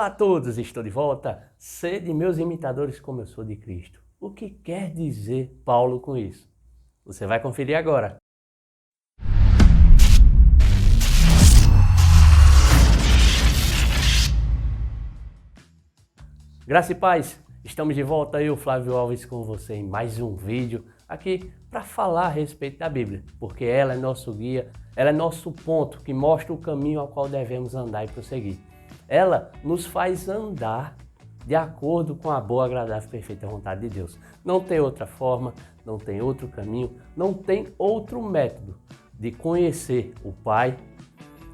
Olá a todos, estou de volta. Sede meus imitadores como eu sou de Cristo. O que quer dizer Paulo com isso? Você vai conferir agora. Graça e paz, estamos de volta, eu, Flávio Alves, com você em mais um vídeo aqui para falar a respeito da Bíblia, porque ela é nosso guia, ela é nosso ponto que mostra o caminho ao qual devemos andar e prosseguir. Ela nos faz andar de acordo com a boa, agradável e perfeita vontade de Deus. Não tem outra forma, não tem outro caminho, não tem outro método de conhecer o Pai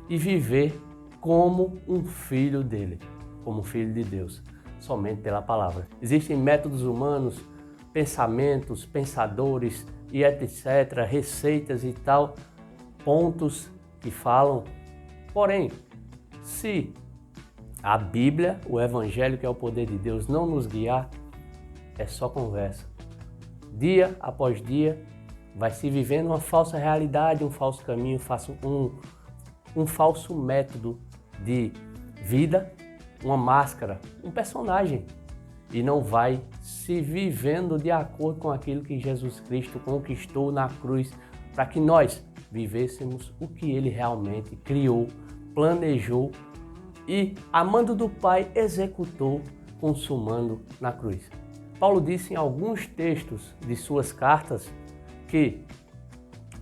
e viver como um filho dele, como filho de Deus, somente pela palavra. Existem métodos humanos, pensamentos, pensadores e etc., receitas e tal, pontos que falam. Porém, se a Bíblia, o Evangelho, que é o poder de Deus, não nos guiar, é só conversa. Dia após dia, vai se vivendo uma falsa realidade, um falso caminho, um falso método de vida, uma máscara, um personagem, e não vai se vivendo de acordo com aquilo que Jesus Cristo conquistou na cruz, para que nós vivêssemos o que Ele realmente criou, planejou e, amando do Pai, executou, consumando na cruz. Paulo disse em alguns textos de suas cartas que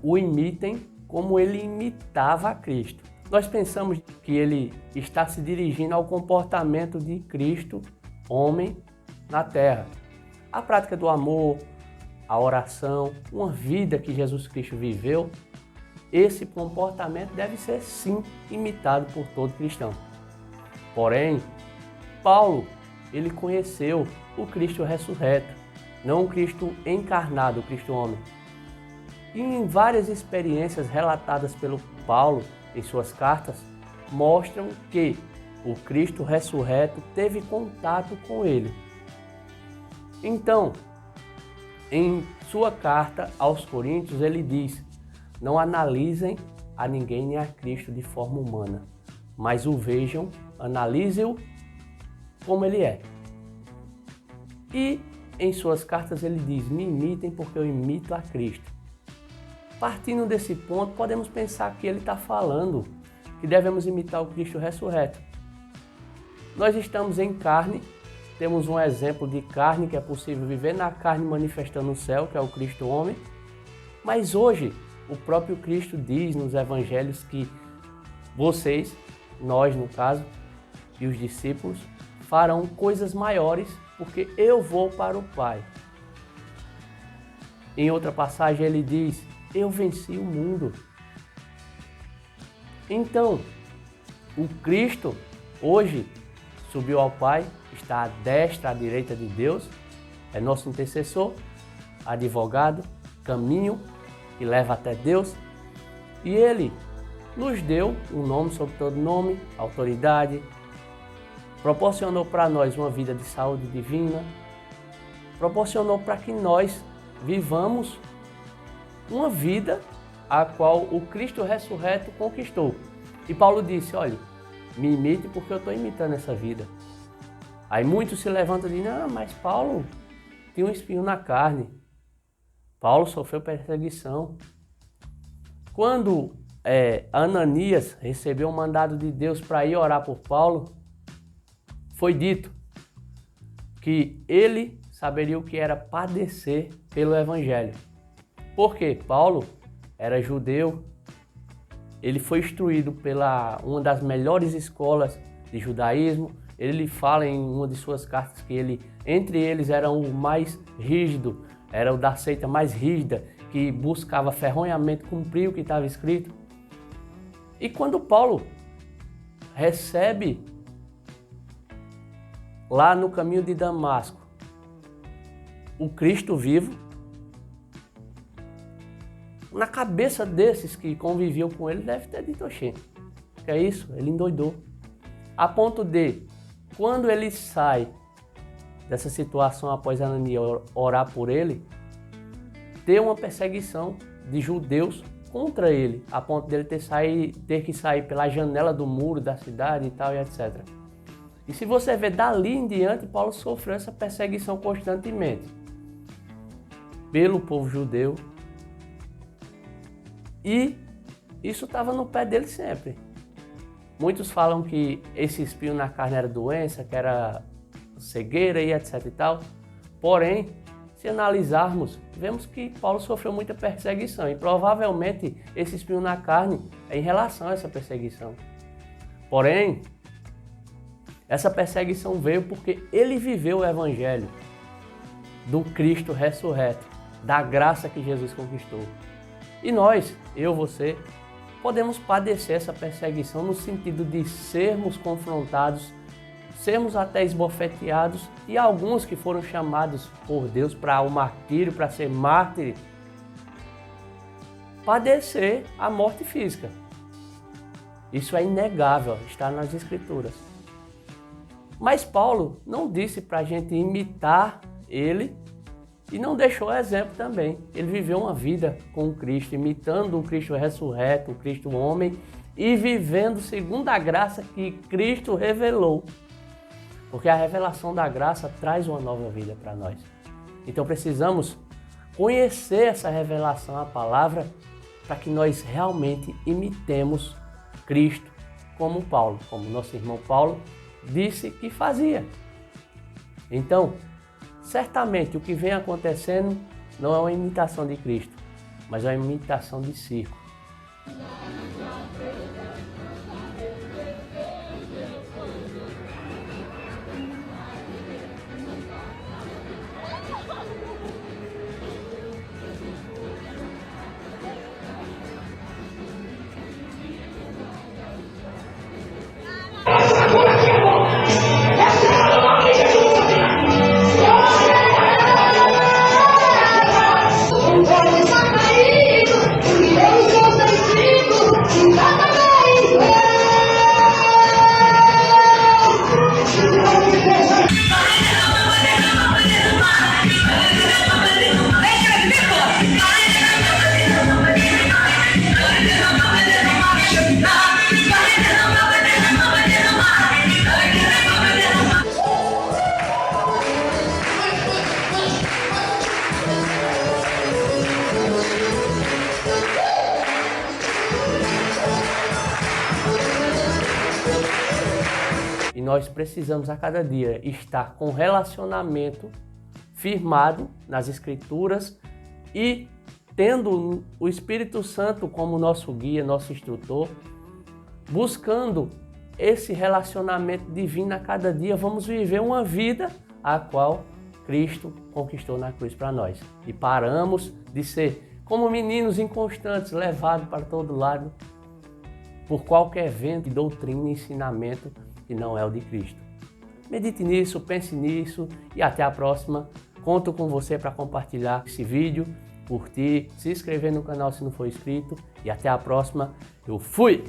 o imitem como ele imitava a Cristo. Nós pensamos que ele está se dirigindo ao comportamento de Cristo, homem, na terra. A prática do amor, a oração, uma vida que Jesus Cristo viveu, esse comportamento deve ser sim imitado por todo cristão. Porém, Paulo, ele conheceu o Cristo ressurreto, não o Cristo encarnado, o Cristo homem. E em várias experiências relatadas pelo Paulo em suas cartas, mostram que o Cristo ressurreto teve contato com ele. Então, em sua carta aos Coríntios, ele diz: não analisem a ninguém nem a Cristo de forma humana, mas o vejam, analisem-o como ele é. E em suas cartas ele diz: me imitem porque eu imito a Cristo. Partindo desse ponto, podemos pensar que ele está falando que devemos imitar o Cristo ressurreto. Nós estamos em carne, temos um exemplo de carne, que é possível viver na carne manifestando o céu, que é o Cristo homem. Mas hoje, o próprio Cristo diz nos evangelhos que vocês, nós no caso, e os discípulos, farão coisas maiores, porque eu vou para o Pai. Em outra passagem ele diz: eu venci o mundo. Então, o Cristo hoje subiu ao Pai, está à destra, à direita de Deus, é nosso intercessor, advogado, caminho que leva até Deus, e ele nos deu um nome sobre todo nome, autoridade, proporcionou para nós uma vida de saúde divina, proporcionou para que nós vivamos uma vida a qual o Cristo ressurreto conquistou. E Paulo disse: olha, me imite porque eu estou imitando essa vida. Aí muitos se levantam e dizem: não, mas Paulo tinha um espinho na carne. Paulo sofreu perseguição. Quando Ananias recebeu um mandado de Deus para ir orar por Paulo, foi dito que ele saberia o que era padecer pelo Evangelho. Porque Paulo era judeu, ele foi instruído pela uma das melhores escolas de judaísmo. Ele fala em uma de suas cartas que entre eles era o mais rígido, era o da seita mais rígida, que buscava ferronhamente cumprir o que estava escrito. E quando Paulo recebe lá no caminho de Damasco o Cristo vivo, na cabeça desses que conviviam com ele deve ter dito: oxê, que é isso? Ele endoidou. A ponto de, quando ele sai dessa situação após Ananias orar por ele, ter uma perseguição de judeus contra ele, a ponto dele ter que sair pela janela do muro da cidade e tal, e etc. E se você ver dali em diante, Paulo sofreu essa perseguição constantemente pelo povo judeu. E isso estava no pé dele sempre. Muitos falam que esse espinho na carne era doença, que era cegueira e etc e tal. Porém, se analisarmos, vemos que Paulo sofreu muita perseguição e provavelmente esse espinho na carne é em relação a essa perseguição. Porém, essa perseguição veio porque ele viveu o evangelho do Cristo ressurreto, da graça que Jesus conquistou. E nós, eu, você, podemos padecer essa perseguição no sentido de sermos confrontados, sermos até esbofeteados, e alguns que foram chamados por Deus para o martírio, para ser mártir, padecer a morte física. Isso é inegável, está nas Escrituras. Mas Paulo não disse para a gente imitar ele e não deixou exemplo também. Ele viveu uma vida com o Cristo, imitando o Cristo ressurreto, o Cristo homem, e vivendo segundo a graça que Cristo revelou. Porque a revelação da graça traz uma nova vida para nós. Então precisamos conhecer essa revelação, a palavra, para que nós realmente imitemos Cristo como Paulo, como nosso irmão Paulo disse que fazia. Então, certamente o que vem acontecendo não é uma imitação de Cristo, mas é uma imitação de circo. E nós precisamos a cada dia estar com relacionamento firmado nas Escrituras e tendo o Espírito Santo como nosso guia, nosso instrutor, buscando esse relacionamento divino a cada dia. Vamos viver uma vida a qual Cristo conquistou na cruz para nós. E paramos de ser como meninos inconstantes, levados para todo lado por qualquer vento de doutrina e ensinamento que não é o de Cristo. Medite nisso, pense nisso e até a próxima. Conto com você para compartilhar esse vídeo, curtir, se inscrever no canal se não for inscrito e até a próxima. Eu fui!